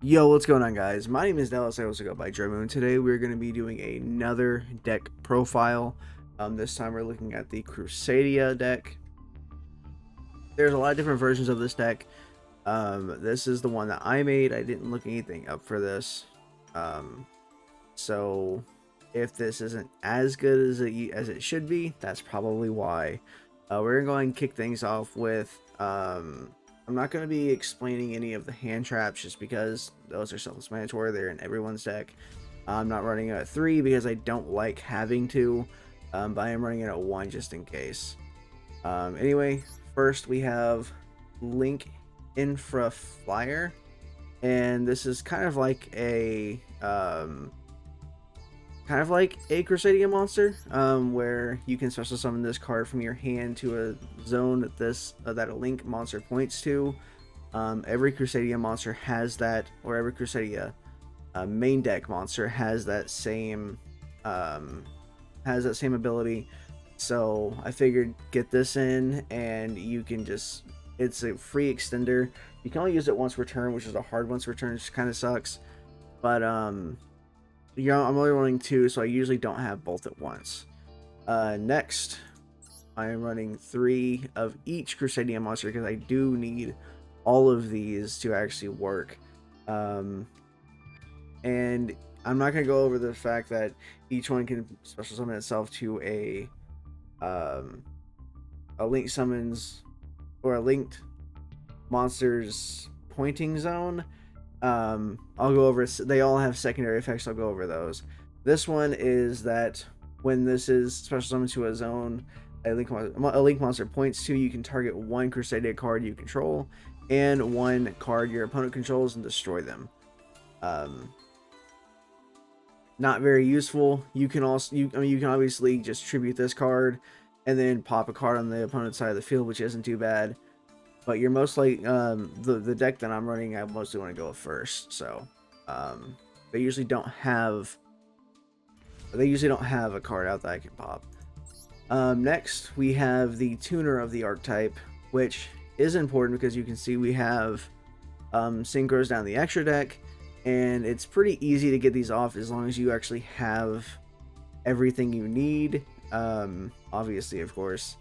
Yo, what's going on, guys? My name is Dallas. I also go by Jermo, and today we're going to be doing another deck profile. This time we're looking at the Crusadia deck. There's a lot of different versions of this deck. This is the one that I made. I didn't look anything up for this. Um, so if this isn't as good as it should be, that's probably why. We're going to go ahead and kick things off with I'm not going to be explaining any of the hand traps just because those are self-explanatory. They're in everyone's deck. I'm not running it at 3 because I don't like having to, but I am running it at 1 just in case. Anyway, first we have Link Infra Flyer, and this is kind of like a Crusadia monster, where you can special summon this card from your hand to a zone that a Link monster points to. Every Crusadia monster has that, or every Crusadia main deck monster has that same ability. So I figured get this in, and you can it's a free extender. You can only use it once per turn, which is a hard once per turn, which kind of sucks. But I'm only running 2, so I usually don't have both at once. Next, I am running 3 of each Crusadia monster because I do need all of these to actually work. And I'm not going to go over the fact that each one can special summon itself to a linked summons or a linked monster's pointing zone. I'll go over, they all have secondary effects, I'll go over those. This one is that when this is special summoned to a zone a link monster points to, you can target 1 Crusadia card you control and 1 card your opponent controls and destroy them. Not very useful. You can also, you can obviously just tribute this card and then pop a card on the opponent's side of the field, which isn't too bad. But you're mostly the deck that I'm running, I mostly want to go first. So they usually don't have a card out that I can pop. Next we have the tuner of the archetype, which is important because you can see we have synchros down the extra deck, and it's pretty easy to get these off as long as you actually have everything you need. Obviously, of course.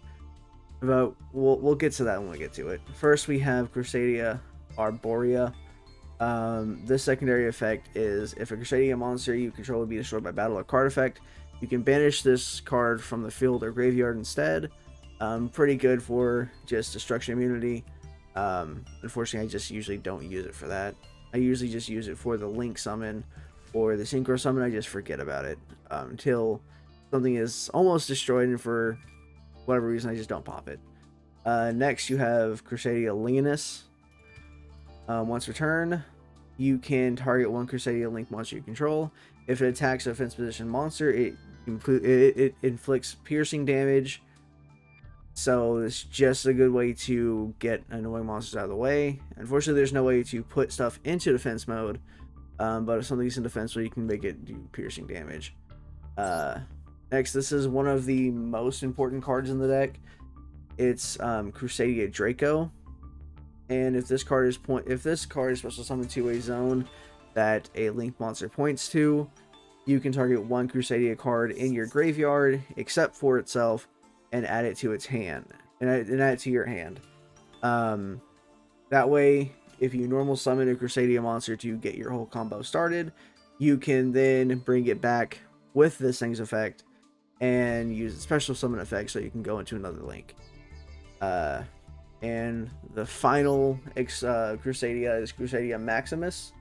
But we'll get to that when we get to it. First, we have Crusadia Arborea. This secondary effect is if a Crusadia monster you control will be destroyed by battle or card effect, you can banish this card from the field or graveyard instead. Pretty good for just destruction immunity. Unfortunately, I just usually don't use it for that. I usually just use it for the Link summon or the Synchro summon. I just forget about it until something is almost destroyed, and for whatever reason I just don't pop it. Next you have Crusadia Leonis. Once per turn, you can target 1 Crusadia Link monster you control. If it attacks a defense position monster, it inflicts piercing damage. So it's just a good way to get annoying monsters out of the way. Unfortunately, there's no way to put stuff into defense mode, but if something's in defense mode, you can make it do piercing damage. Next, this is one of the most important cards in the deck. It's Crusadia Draco, and if this card is special summoned to a zone that a Link monster points to, you can target 1 Crusadia card in your graveyard except for itself and add it to its hand, and add it to your hand. That way, if you normal summon a Crusadia monster to get your whole combo started, you can then bring it back with this thing's effect and use a special summon effect so you can go into another Link. And the final Crusadia is Crusadia Maximus.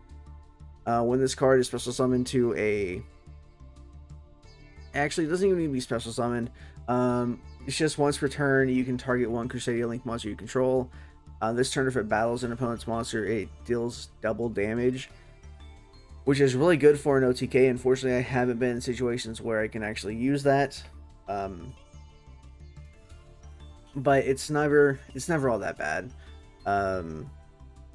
When this card is special summoned to a... Actually, it doesn't even need to be special summoned. It's just once per turn, you can target 1 Crusadia Link monster you control. This turn, if it battles an opponent's monster, it deals double damage, which is really good for an OTK. Unfortunately, I haven't been in situations where I can actually use that. But it's never all that bad.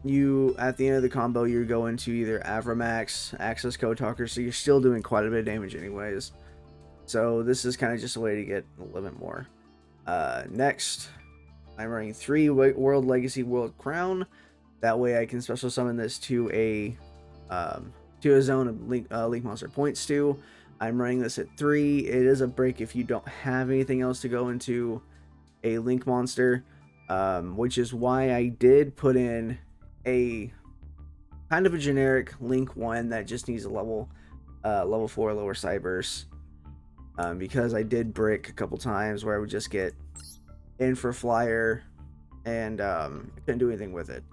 You, at the end of the combo, you go into either Avramax, Access Code Talker, so you're still doing quite a bit of damage anyways. So this is kind of just a way to get a little bit more. Next, I'm running 3 World Legacy World Crown. That way I can special summon this to a to a zone of link monster points to. I'm running this at 3. It is a break if you don't have anything else to go into a link monster, which is why I did put in a kind of a generic link 1 that just needs a level 4 lower side burst, because I did brick a couple times where I would just get in for flyer and couldn't do anything with it.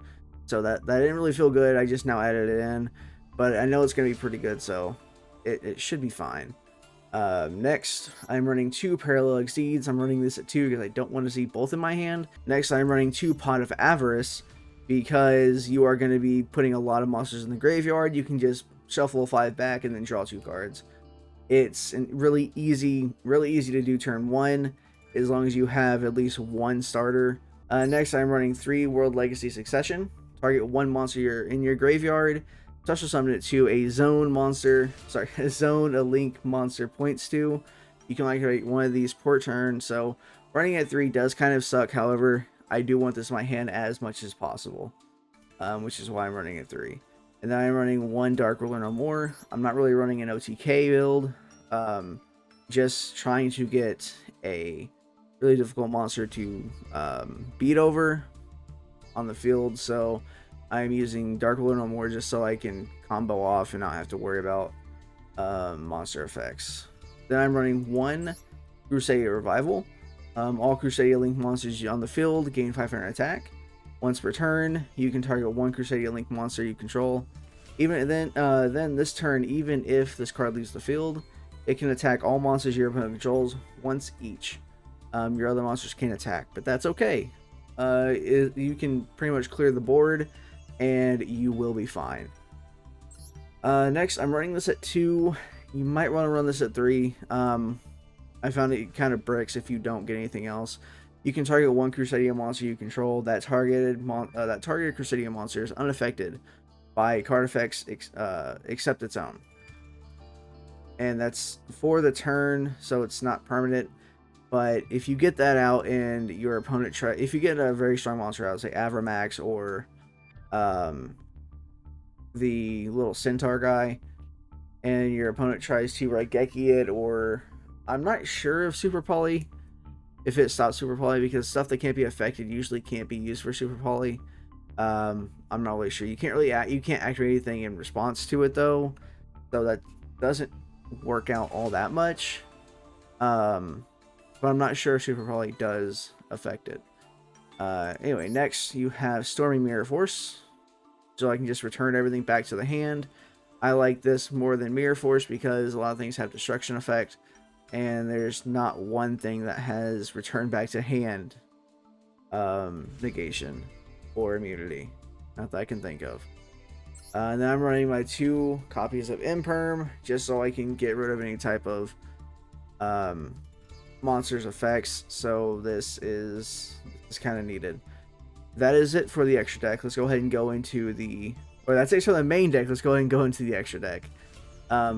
So that didn't really feel good. I just now added it in, but I know it's going to be pretty good, so it should be fine. Next, I'm running 2 parallel exceeds. I'm running this at 2 because I don't want to see both in my hand. Next, I'm running 2 pot of avarice because you are going to be putting a lot of monsters in the graveyard. You can just shuffle 5 back and then draw 2 cards. It's really easy to do turn 1 as long as you have at least 1 starter. Next, I'm running 3 World Legacy Succession. Target 1 monster in your graveyard. Special summon it to a zone monster. Sorry, a zone a link monster points to. You can activate one of these per turn. So running at 3 does kind of suck. However, I do want this in my hand as much as possible, which is why I'm running at 3. And then I'm running 1 Dark Ruler No More. I'm not really running an OTK build. Just trying to get a really difficult monster to beat over on the field. So I'm using Dark Ruler No More just so I can combo off and not have to worry about monster effects. Then I'm running 1 Crusadia Revival. All Crusadia Link monsters on the field gain 500 attack. Once per turn, you can target 1 Crusadia Link monster you control. Even then this turn, even if this card leaves the field, it can attack all monsters your opponent controls once each. Your other monsters can't attack, but that's okay. You can pretty much clear the board and you will be fine. Next, I'm running this at 2. You might want to run this at 3. I found it kind of bricks if you don't get anything else. You can target 1 Crusadia monster you control. That targeted Crusadia monster is unaffected by card effects except its own. And that's for the turn, so it's not permanent. But if you get that out and your opponent if you get a very strong monster out, say Avramax or the little centaur guy, and your opponent tries to Raigeki it, or I'm not sure if Super Poly, if it stops Super Poly, because stuff that can't be affected usually can't be used for Super Poly. I'm not really sure. You can't activate anything in response to it though, so that doesn't work out all that much. But I'm not sure if Super Poly does affect it. Anyway, next you have Stormy Mirror Force, so I can just return everything back to the hand. I like this more than Mirror Force because a lot of things have destruction effect, and there's not one thing that has return back to hand negation or immunity, not that I can think of. And then I'm running my 2 copies of Imperm just so I can get rid of any type of monsters effects, so this is kind of needed. That is it for the extra deck. Let's go ahead and go into that's it for the main deck. Let's go ahead and go into the extra deck.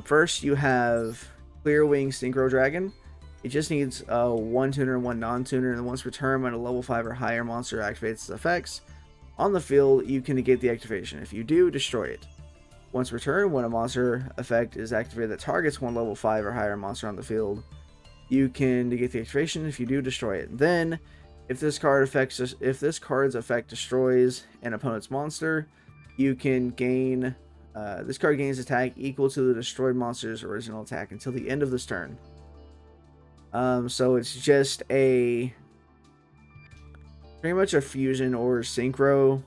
First you have Clear Wing Synchro Dragon. It just needs 1 tuner and 1 non-tuner, and once per turn when a level 5 or higher monster activates its effects on the field, you can negate the activation. If you do, destroy it. Once per turn, when a monster effect is activated that targets 1 level 5 or higher monster on the field, you can negate the activation. If you do, destroy it. Then, if this card's effect destroys an opponent's monster, you can gain this card gains attack equal to the destroyed monster's original attack until the end of this turn. So it's just pretty much a fusion or synchro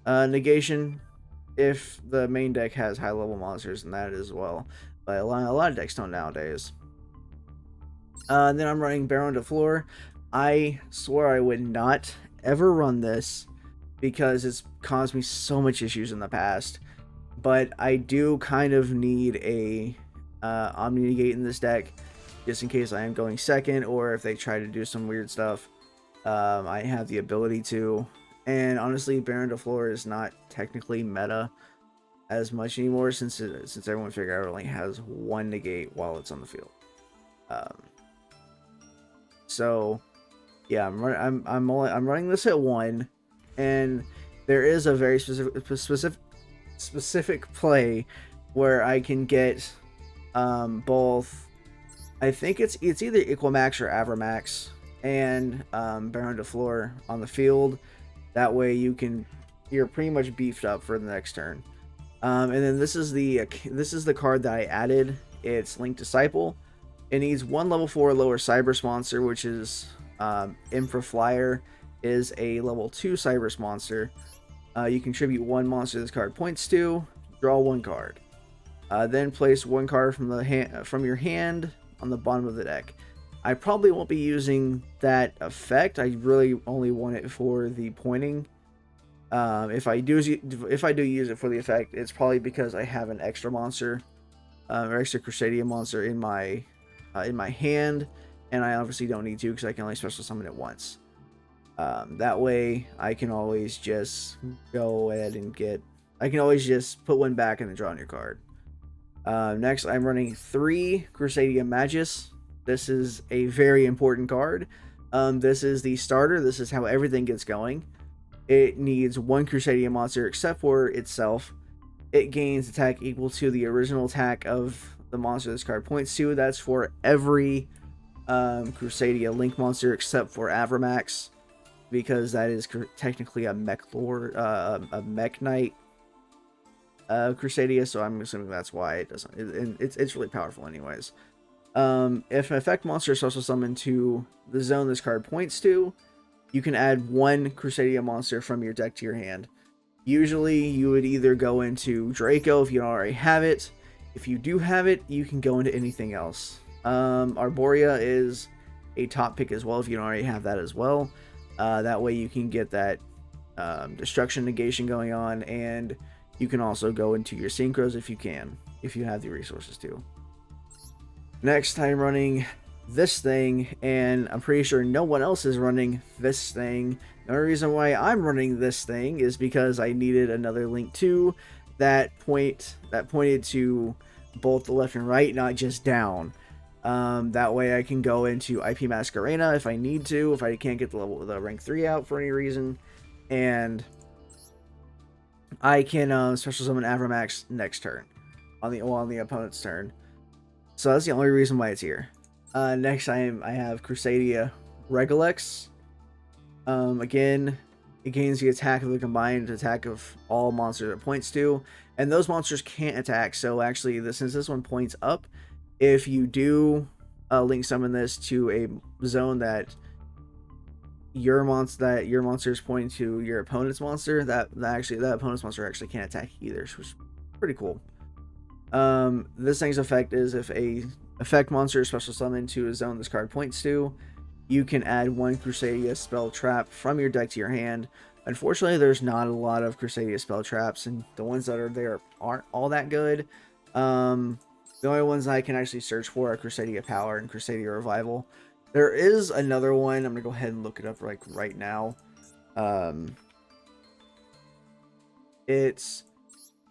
negation if the main deck has high level monsters, and that as well. But a lot of decks don't nowadays. Then I'm running Baron de Fleur. I swore I would not ever run this because it's caused me so much issues in the past. But I do kind of need a Omni Negate in this deck, just in case I am going second, or if they try to do some weird stuff. I have the ability to. And honestly, Baron de Fleur is not technically meta as much anymore since everyone figured out it only has 1 negate while it's on the field. So yeah, I'm running this at 1, and there is a very specific specific play where I can get both. I think it's either Equimax or Avramax and Baron de Fleur on the field. That way you're pretty much beefed up for the next turn. And then this is the card that I added. It's Link Disciple. It needs 1 level 4 lower Cyberse monster, which is Infra Flyer is a level 2 Cyberse monster. You contribute 1 monster this card points to. Draw 1 card. Then place 1 card from your hand on the bottom of the deck. I probably won't be using that effect. I really only want it for the pointing. If I do use it for the effect, it's probably because I have an extra monster, or extra Crusadia monster in my hand, and I obviously don't need to because I can only special summon it once. That way, I can always just go ahead and I can always just put 1 back and then draw on your card. Next, I'm running 3 Crusadia Magus. This is a very important card. This is the starter. This is how everything gets going. It needs 1 Crusadia monster except for itself. It gains attack equal to the original attack of the monster this card points to. That's for every Crusadia Link monster except for Avramax, because that is technically a mech lord, a mech knight Crusadia. So I'm assuming that's why it doesn't. It's really powerful, anyways. If an effect monster is special summoned to the zone this card points to, you can add 1 Crusadia monster from your deck to your hand. Usually, you would either go into Draco if you don't already have it. If you do have it, you can go into anything else. Arborea is a top pick as well if you don't already have that as well. That way you can get that destruction negation going on, and you can also go into your synchros if you have the resources to. Next, I'm running this thing, and I'm pretty sure no one else is running this thing. The only reason why I'm running this thing is because I needed another Link 2 that pointed to both the left and right, not just down. That way I can go into IP Masquerena if I need to, if I can't get the rank 3 out for any reason, and I can special summon Avramax next turn on the opponent's turn. So that's the only reason why it's here. Next, I have Crusadia Regilex. Again, it gains the attack of the combined attack of all monsters it points to, and those monsters can't attack. So actually, since this one points up, if you do link summon this to a zone that your monster is pointing to your opponent's monster, that opponent's monster actually can't attack either, which is pretty cool. This thing's effect is if a effect monster is special summoned to a zone this card points to, you can add 1 Crusadia spell trap from your deck to your hand. Unfortunately, there's not a lot of Crusadia spell traps, and the ones that are there aren't all that good. The only ones I can actually search for are Crusadia Power and Crusadia Revival. There is another one. I'm gonna go ahead and look it up right now. It's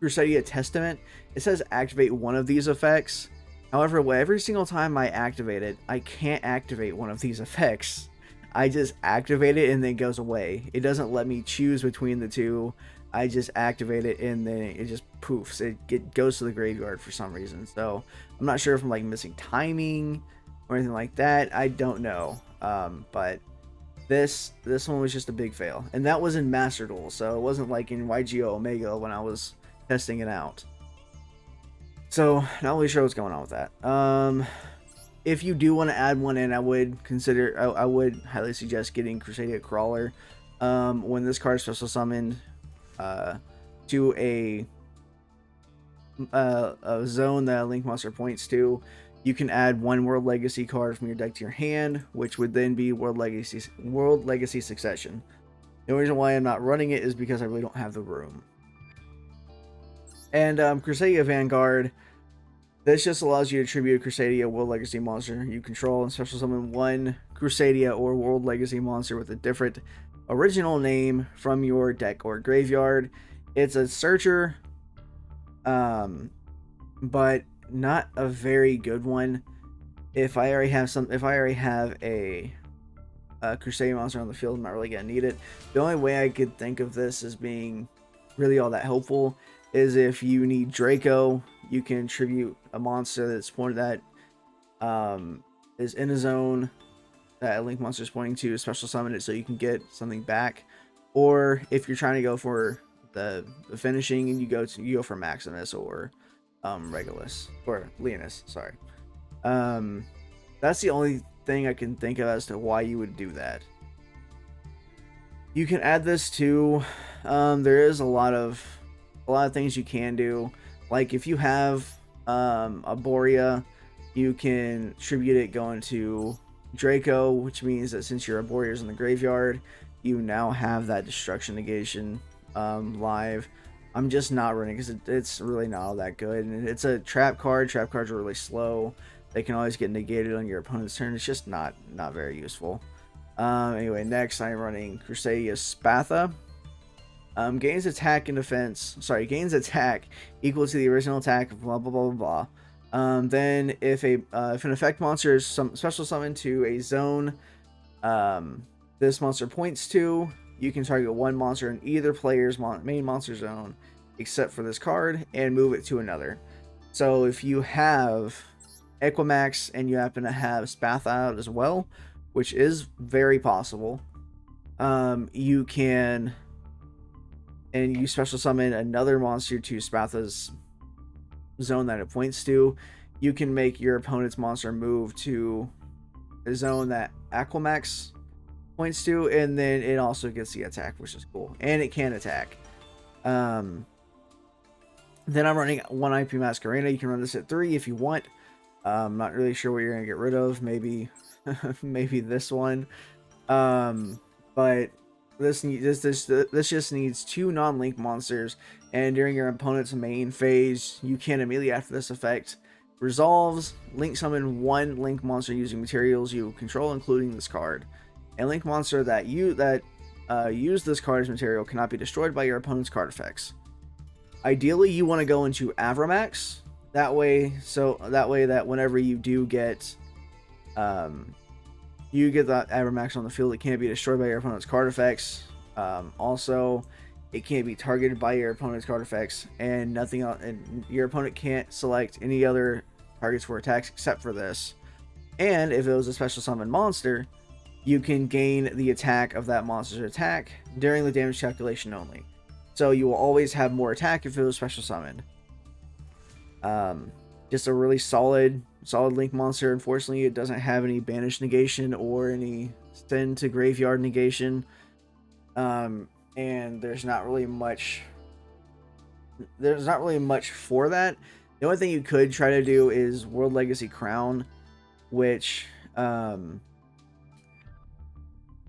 Crusadia Testament. It says activate 1 of these effects. However, every single time I activate it, I can't activate 1 of these effects. I just activate it and then it goes away. It doesn't let me choose between the 2. I just activate it and then it just poofs. It goes to the graveyard for some reason. So I'm not sure if I'm like missing timing or anything like that. I don't know. But this one was just a big fail, and that was in Master Duel, so it wasn't like in YGO Omega when I was testing it out. So not really sure what's going on with that. If you do want to add 1 in, I would highly suggest getting Crusadia Crawler. When this card is special summoned to a zone that a Link monster points to, you can add 1 World Legacy card from your deck to your hand, which would then be World Legacy Succession. The only reason why I'm not running it is because I really don't have the room. And Crusadia Vanguard, this just allows you to tribute a Crusadia World Legacy monster you control and special summon 1 Crusadia or World Legacy monster with a different original name from your deck or graveyard. It's a searcher, but not a very good one. If I already have a Crusadia monster on the field, I'm not really gonna need it. The only way I could think of this as being really all that helpful is if you need Draco, you can tribute a monster that's pointed that is in a zone that a link monster is pointing to, special summon it so you can get something back. Or if you're trying to go for the finishing and you go for Maximus or Regulus or Leonis, sorry. That's the only thing I can think of as to why you would do that. You can add this to there is a lot of things you can do. Like if you have a Borea, you can tribute it going to Draco, which means that since your Borea is in the graveyard, you now have that destruction negation live. I'm just not running because it's really not all that good, and it's a trap card. Trap cards are really slow. They can always get negated on your opponent's turn. It's just not very useful. Anyway, next I'm running Crusadia Spatha. Gains attack and defense. Sorry, gains attack equal to the original attack. Blah blah blah blah blah. Then if an effect monster is special summoned to a zone, this monster points to, you can target one monster in either player's main monster zone, except for this card, and move it to another. So if you have Equimax and you happen to have Spatha out as well, which is very possible, you can, and you special summon another monster to Spatha's zone that it points to, you can make your opponent's monster move to a zone that Aquamax points to, and then it also gets the attack, which is cool, and it can attack. Then I'm running one IP Masquerena. You can run this at 3 if you want. I'm not really sure what you're gonna get rid of. Maybe maybe this one, but this just needs 2 non-link monsters, and during your opponent's main phase, you can immediately after this effect resolves link summon 1 link monster using materials you control, including this card. A link monster that use this card as material cannot be destroyed by your opponent's card effects. Ideally, you want to go into Avramax. That way that whenever you do get that Avramax on the field, it can't be destroyed by your opponent's card effects. Also, it can't be targeted by your opponent's card effects, and nothing else, and your opponent can't select any other targets for attacks except for this. And if it was a special summon monster, you can gain the attack of that monster's attack during the damage calculation only. So you will always have more attack if it was special summoned. Just a really solid link monster. Unfortunately, it doesn't have any banish negation or any send to graveyard negation. And there's not really much for that. The only thing you could try to do is World Legacy Crown, which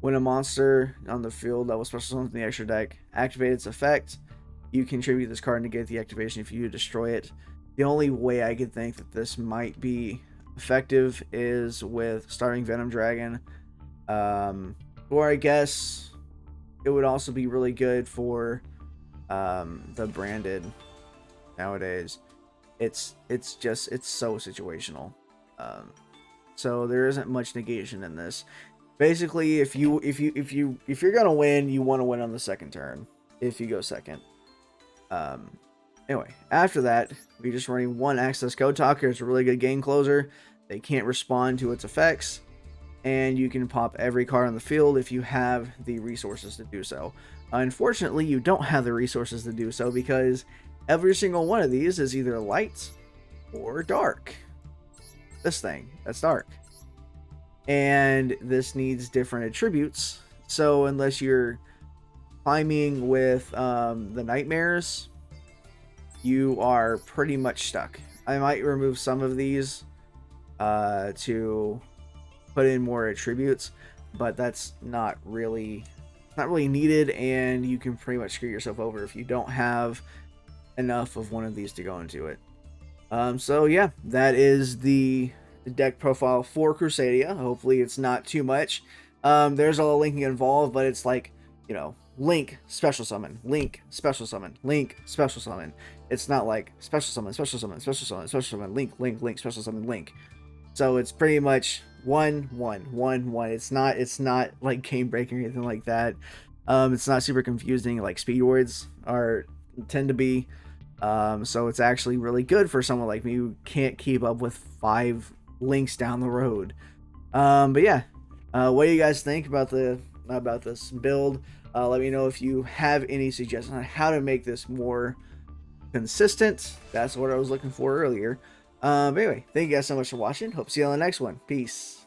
when a monster on the field that was special summoned from the extra deck activates its effect, you contribute this card and negate the activation if you destroy it. The only way I could think that this might be effective is with Starving Venom Dragon. Or I guess it would also be really good for the branded nowadays. It's so situational. So there isn't much negation in this. Basically, if you're gonna win, you want to win on the second turn if you go second. Anyway, after that, we're just running 1 Access Code Talker. It's a really good game closer. They can't respond to its effects, and you can pop every card on the field if you have the resources to do so. Unfortunately, you don't have the resources to do so because every single one of these is either light or dark. This thing, that's dark. And this needs different attributes. So unless you're climbing with the nightmares, you are pretty much stuck. I might remove some of these to put in more attributes, but that's not really needed, and you can pretty much screw yourself over if you don't have enough of one of these to go into it. So yeah, that is the deck profile for Crusadia. Hopefully it's not too much. There's a lot of linking involved, but it's like, you know, link, special summon, link, special summon, link, special summon. It's not like special summon, special summon, special summon, special summon, link, link, link, special summon, link. So it's pretty much 1, 1, 1, 1. It's not like game breaking or anything like that. It's not super confusing like speed words tend to be. So it's actually really good for someone like me who can't keep up with 5 links down the road. But yeah, what do you guys think about this build? Let me know if you have any suggestions on how to make this more consistent. That's what I was looking for earlier. But anyway, thank you guys so much for watching. Hope to see you on the next one. Peace.